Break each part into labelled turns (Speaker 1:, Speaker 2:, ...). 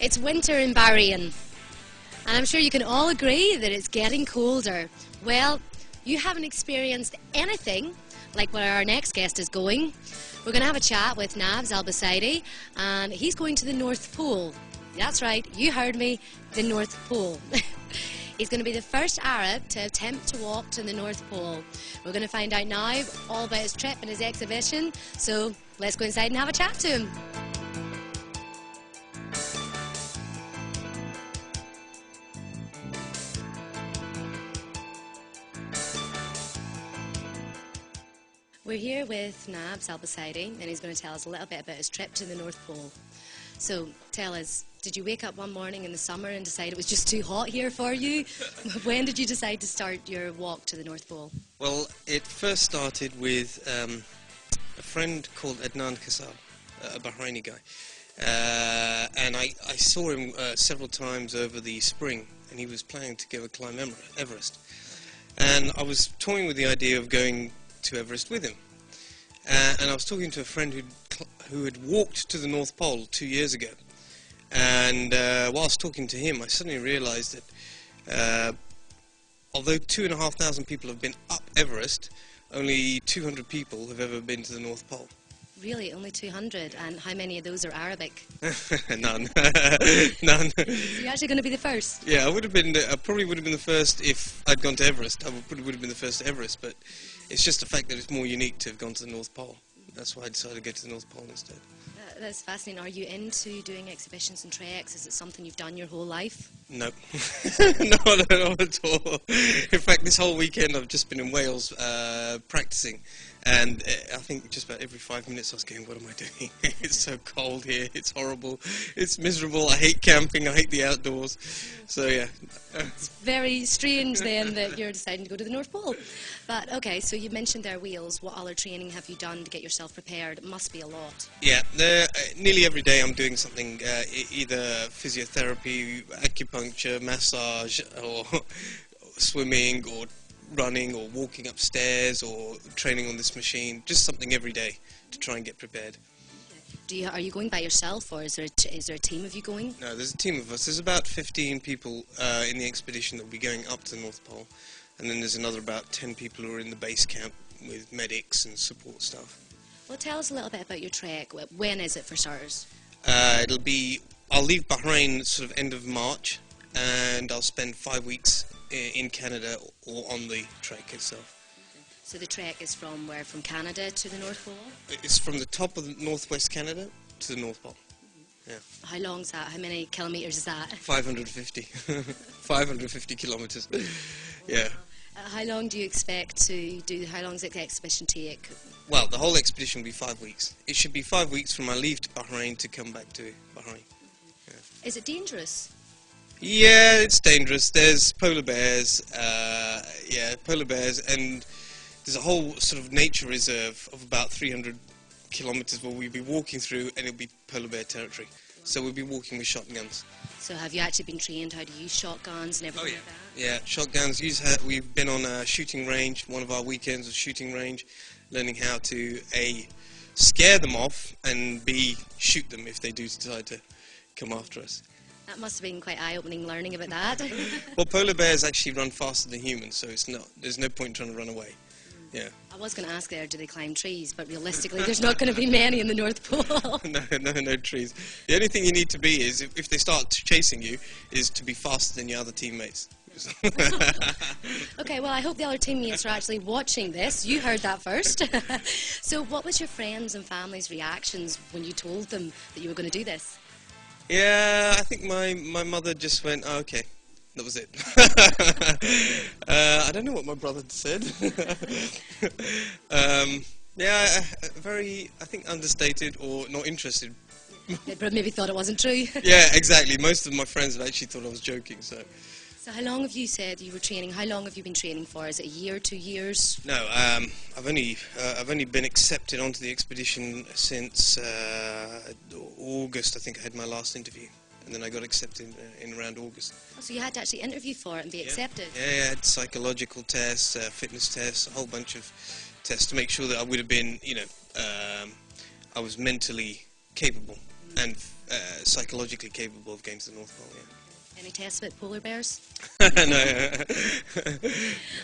Speaker 1: It's winter in Bahrain, and I'm sure you can all agree that it's getting colder. Well, you haven't experienced anything like where our next guest is going. We're going to have a chat with Nabs Al-Basaidi, and he's going to the North Pole. That's right, you heard me, the North Pole. He's going to be the first Arab to attempt to walk to the North Pole. We're going to find out now all about his trip and his exhibition, so let's go inside and have a chat to him. We're here with Nabs Al-Basaidi, and he's going to tell us a little bit about his trip to the North Pole. So, tell us, did you wake up one morning in the summer and decide it was just too hot here for you? When did you decide to start your walk to the North Pole?
Speaker 2: Well, it first started with a friend called Adnan Kassab, a Bahraini guy. And I saw him several times over the spring, and he was planning to go climb Everest. And I was toying with the idea of going to Everest with him. And I was talking to a friend who had walked to the North Pole 2 years ago. And whilst talking to him, I suddenly realised that although 2,500 people have been up Everest, only 200 people have ever been to the North Pole.
Speaker 1: Really? Only 200? And how many of those are Arabic?
Speaker 2: None. None.
Speaker 1: So you're actually going to be the first?
Speaker 2: Yeah, I probably would have been the first if I'd gone to Everest. I probably would have been the first to Everest, but it's just the fact that it's more unique to have gone to the North Pole. That's why I decided to go to the North Pole instead.
Speaker 1: That's fascinating. Are you into doing exhibitions and treks? Is it something you've done your whole life?
Speaker 2: No. Not at all. In fact, this whole weekend I've just been in Wales practicing, and I think just about every 5 minutes I was going, what am I doing? It's so cold here, it's horrible, it's miserable, I hate camping, I hate the outdoors. So yeah.
Speaker 1: It's very strange then that you're deciding to go to the North Pole. But okay, so you mentioned there Wales. What other training have you done to get yourself prepared? It must be a lot.
Speaker 2: Yeah, nearly every day I'm doing something, either physiotherapy, acupuncture, massage, or swimming, or running, or walking upstairs, or training on this machine. Just something every day to try and get prepared.
Speaker 1: Are you going by yourself, or is there a team of you going?
Speaker 2: No, there's a team of us. There's about 15 people in the expedition that will be going up to the North Pole, and then there's another about 10 people who are in the base camp with medics and support staff.
Speaker 1: Well, tell us a little bit about your trek. When is it for starters?
Speaker 2: I'll leave Bahrain sort of end of March, and I'll spend 5 weeks in Canada or on the trek itself.
Speaker 1: So the trek is from where? From Canada to the North Pole?
Speaker 2: It's from the top of northwest Canada to the North Pole. Yeah.
Speaker 1: How long is that? How many kilometres is that?
Speaker 2: 550. 550 kilometres. Yeah.
Speaker 1: How long do you expect to do? How long does the exhibition take?
Speaker 2: Well, the whole expedition will be 5 weeks. It should be 5 weeks from my leave to Bahrain to come back to Bahrain. Yeah.
Speaker 1: Is it dangerous?
Speaker 2: Yeah, it's dangerous. There's polar bears. Polar bears, and there's a whole sort of nature reserve of about 300 kilometres where we'll be walking through, and it'll be polar bear territory. So we'll be walking with shotguns. So
Speaker 1: have you actually been trained how to use shotguns and everything like that?
Speaker 2: Yeah, shotguns. We've been on a shooting range. One of our weekends was shooting range, learning how to A, scare them off, and B, shoot them if they do decide to come after us.
Speaker 1: That must have been quite eye-opening learning about that.
Speaker 2: Well, polar bears actually run faster than humans, so there's no point trying to run away. Yeah.
Speaker 1: I was going to ask there, do they climb trees? But realistically, there's not going to be many in the North Pole.
Speaker 2: No trees. The only thing you need to be is, if they start chasing you, is to be faster than your other teammates.
Speaker 1: Okay, well, I hope the other teammates are actually watching this. You heard that first. So what was your friends' and family's reactions when you told them that you were going to do this?
Speaker 2: Yeah, I think my mother just went, oh, okay. That was it. I don't know what my brother said. Very, I think, understated or not interested.
Speaker 1: They maybe thought it wasn't true.
Speaker 2: Yeah, exactly. Most of my friends have actually thought I was joking. So
Speaker 1: how long have you said you were training? How long have you been training for? Is it a year, 2 years?
Speaker 2: No, I've only been accepted onto the expedition since August. I think I had my last interview. And then I got accepted in around August.
Speaker 1: Oh, so you had to actually interview for it and be accepted?
Speaker 2: Yeah, I had psychological tests, fitness tests, a whole bunch of tests to make sure that I would have been, I was mentally capable and psychologically capable of getting to the North Pole, yeah.
Speaker 1: Any tests about polar bears?
Speaker 2: No.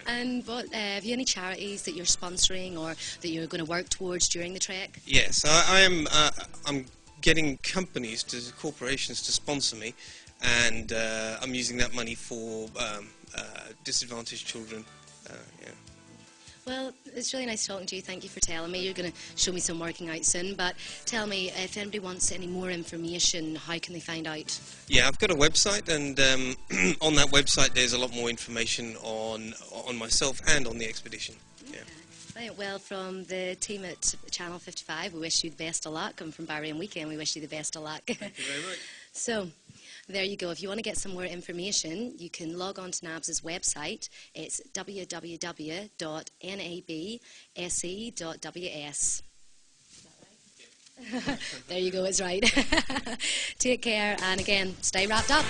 Speaker 1: And what, have you any charities that you're sponsoring or that you're going to work towards during the trek?
Speaker 2: Yes, I'm getting corporations to sponsor me, and I'm using that money for disadvantaged children. Yeah.
Speaker 1: Well, it's really nice talking to you. Thank you for telling me. You're going to show me some working out soon. But tell me, if anybody wants any more information, how can they find out?
Speaker 2: Yeah, I've got a website, and on that website there's a lot more information on myself and on the expedition. Yeah.
Speaker 1: Right, well, from the team at Channel 55, we wish you the best of luck. And from Bahrain Weekend, we wish you the best of luck.
Speaker 2: Thank you very much.
Speaker 1: So, there you go. If you want to get some more information, you can log on to NABS's website. It's www.nabse.ws. There you go, it's right. Take care, and again, stay wrapped up.